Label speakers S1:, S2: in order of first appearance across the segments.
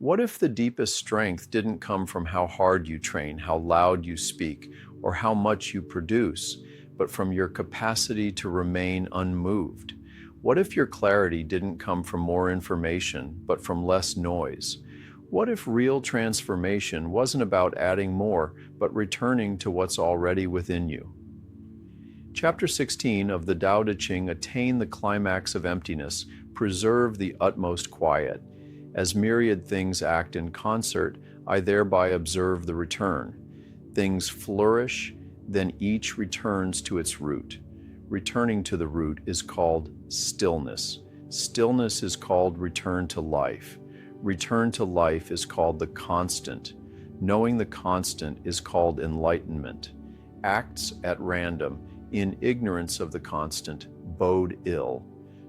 S1: What if the deepest strength didn't come from how hard you train, how loud you speak, or how much you produce, but from your capacity to remain unmoved? What if your clarity didn't come from more information, but from less noise? What if real transformation wasn't about adding more, but returning to what's already within you? Chapter 16 of the Tao Te Ching, Attain the climax of emptiness, preserve the utmost quiet. As myriad things act in concert, I thereby observe the return. Things flourish, then each returns to its root. Returning to the root is called stillness. Stillness is called return to life. Return to life is called the constant. Knowing the constant is called enlightenment. Acts at random, in ignorance of the constant, bode ill.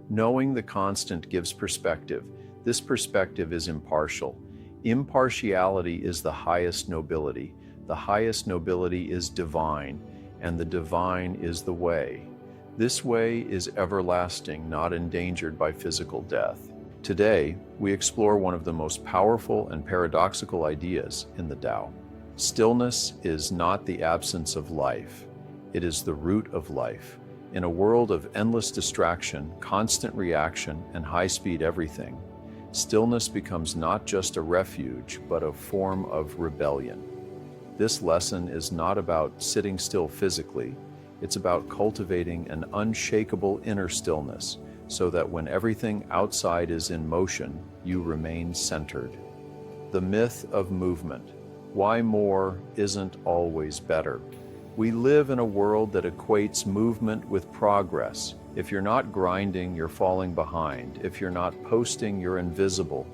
S1: Knowing the constant gives perspective. This perspective is impartial. Impartiality is the highest nobility. The highest nobility is divine, and the divine is the way. This way is everlasting, not endangered by physical death. Today, we explore one of the most powerful and paradoxical ideas in the Tao. Stillness is not the absence of life. It is the root of life. In a world of endless distraction, constant reaction, and high-speed everything, stillness becomes not just a refuge, but a form of rebellion. This lesson is not about sitting still physically. It's about cultivating an unshakable inner stillness, so that when everything outside is in motion, you remain centered. The myth of movement. Why more isn't always better. We live in a world that equates movement with progress. If you're not grinding, you're falling behind. If you're not posting, you're invisible.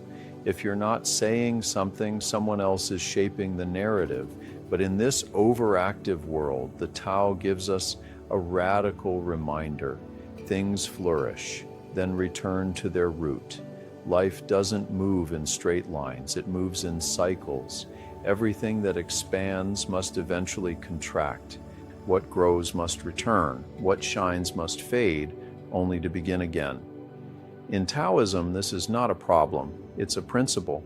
S1: If you're not saying something, someone else is shaping the narrative. But in this overactive world, the Tao gives us a radical reminder. Things flourish, then return to their root. Life doesn't move in straight lines, it moves in cycles. Everything that expands must eventually contract. What grows must return. What shines must fade, only to begin again. In Taoism, this is not a problem, it's a principle.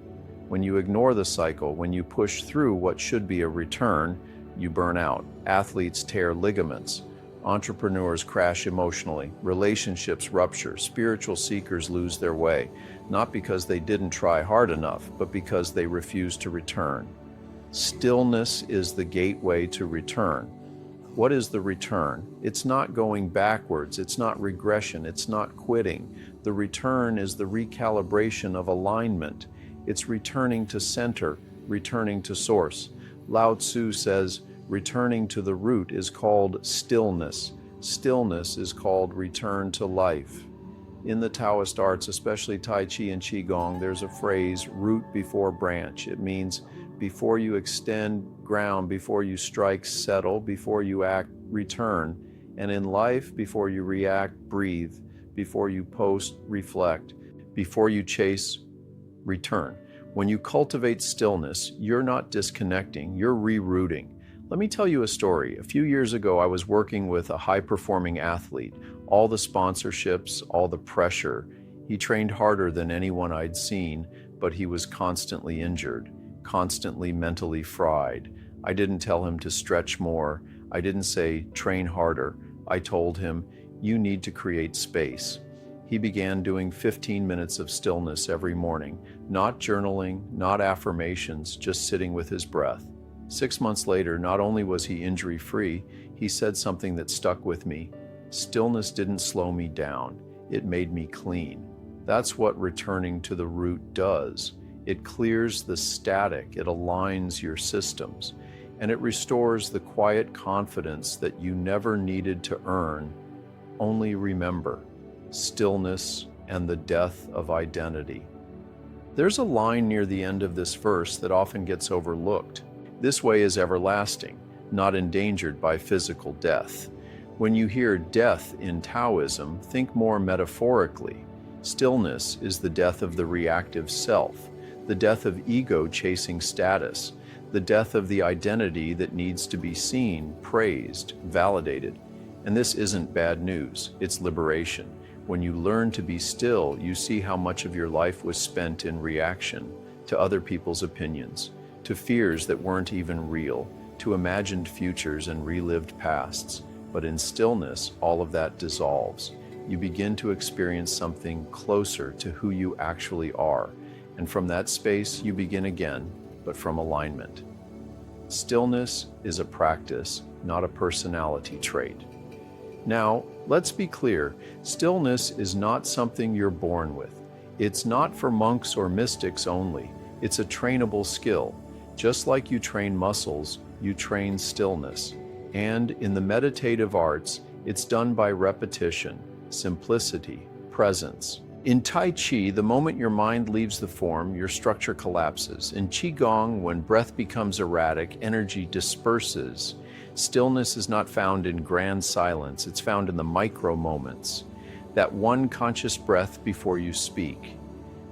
S1: When you ignore the cycle, when you push through what should be a return, you burn out. Athletes tear ligaments. Entrepreneurs crash emotionally. Relationships rupture. Spiritual seekers lose their way, not because they didn't try hard enough, but because they refuse to return. Stillness is the gateway to return. What is the return? It's not going backwards, it's not regression, it's not quitting. The return is the recalibration of alignment. It's returning to center, returning to source. Laozi says, returning to the root is called stillness. Stillness is called return to life. In the Taoist arts, especially Tai Chi and Qigong, there's a phrase, root before branch. It means before you extend ground, before you strike, settle, before you act, return. And in life, before you react, breathe. Before you post, reflect. Before you chase, return. When you cultivate stillness, you're not disconnecting, you're rerouting. Let me tell you a story. A few years ago, I was working with a high-performing athlete. All the sponsorships, all the pressure. He trained harder than anyone I'd seen, but he was constantly injured, constantly mentally fried. I didn't tell him to stretch more. I didn't say, train harder. I told him, you need to create space. He began doing 15 minutes of stillness every morning, not journaling, not affirmations, just sitting with his breath. 6 months later, not only was he injury-free, he said something that stuck with me. Stillness didn't slow me down, it made me clean. That's what returning to the root does. It clears the static, it aligns your systems, and it restores the quiet confidence that you never needed to earn. Only remember, stillness and the death of identity. There's a line near the end of this verse that often gets overlooked. This way is everlasting, not endangered by physical death. When you hear death in Taoism, think more metaphorically. Stillness is the death of the reactive self, the death of ego chasing status, the death of the identity that needs to be seen, praised, validated. And this isn't bad news, it's liberation. When you learn to be still, you see how much of your life was spent in reaction. to other people's opinions, to fears that weren't even real, to imagined futures and relived pasts. But in stillness, all of that dissolves. You begin to experience something closer to who you actually are. And from that space, you begin again, but from alignment. Stillness is a practice, not a personality trait. Now, let's be clear, stillness is not something you're born with. It's not for monks or mystics only. It's a trainable skill. Just like you train muscles, you train stillness. And in the meditative arts, it's done by repetition, simplicity, presence. In Tai Chi, the moment your mind leaves the form, your structure collapses. In Qigong, when breath becomes erratic, energy disperses. Stillness is not found in grand silence, it's found in the micro moments. That one conscious breath before you speak,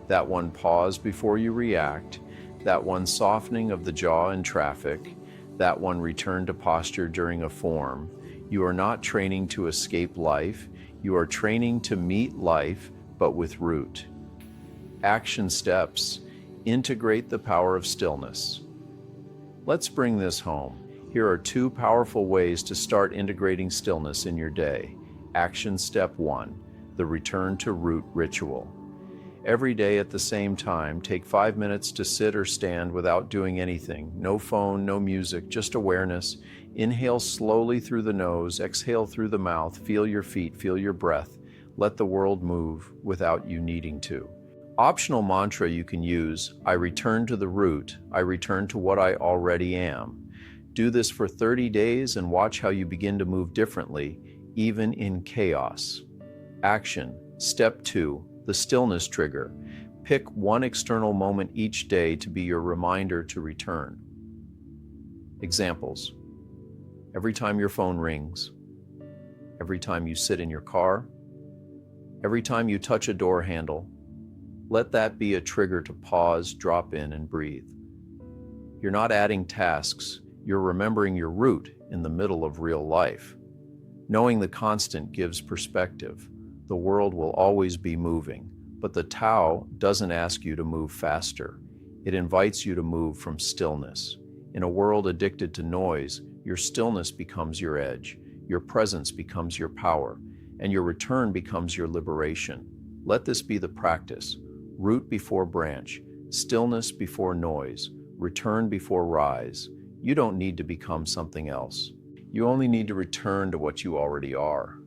S1: that one pause before you react, that one softening of the jaw in traffic, that one return to posture during a form. You are not training to escape life, you are training to meet life, but with root. Action steps. Integrate the power of stillness. Let's bring this home. Here are 2 powerful ways to start integrating stillness in your day. Action step 1, the return to root ritual. Every day at the same time, take 5 minutes to sit or stand without doing anything. No phone, no music, just awareness. Inhale slowly through the nose, exhale through the mouth, feel your feet, feel your breath. Let the world move without you needing to. Optional mantra you can use, I return to the root, I return to what I already am. Do this for 30 days and watch how you begin to move differently, even in chaos. Action. Step 2, the stillness trigger. Pick one external moment each day to be your reminder to return. Examples. Every time your phone rings, every time you sit in your car, every time you touch a door handle, let that be a trigger to pause, drop in, and breathe. You're not adding tasks, you're remembering your root in the middle of real life. Knowing the constant gives perspective. The world will always be moving, but the Tao doesn't ask you to move faster. It invites you to move from stillness. In a world addicted to noise, your stillness becomes your edge, your presence becomes your power, and your return becomes your liberation. Let this be the practice. Root before branch, stillness before noise, return before rise. You don't need to become something else. You only need to return to what you already are.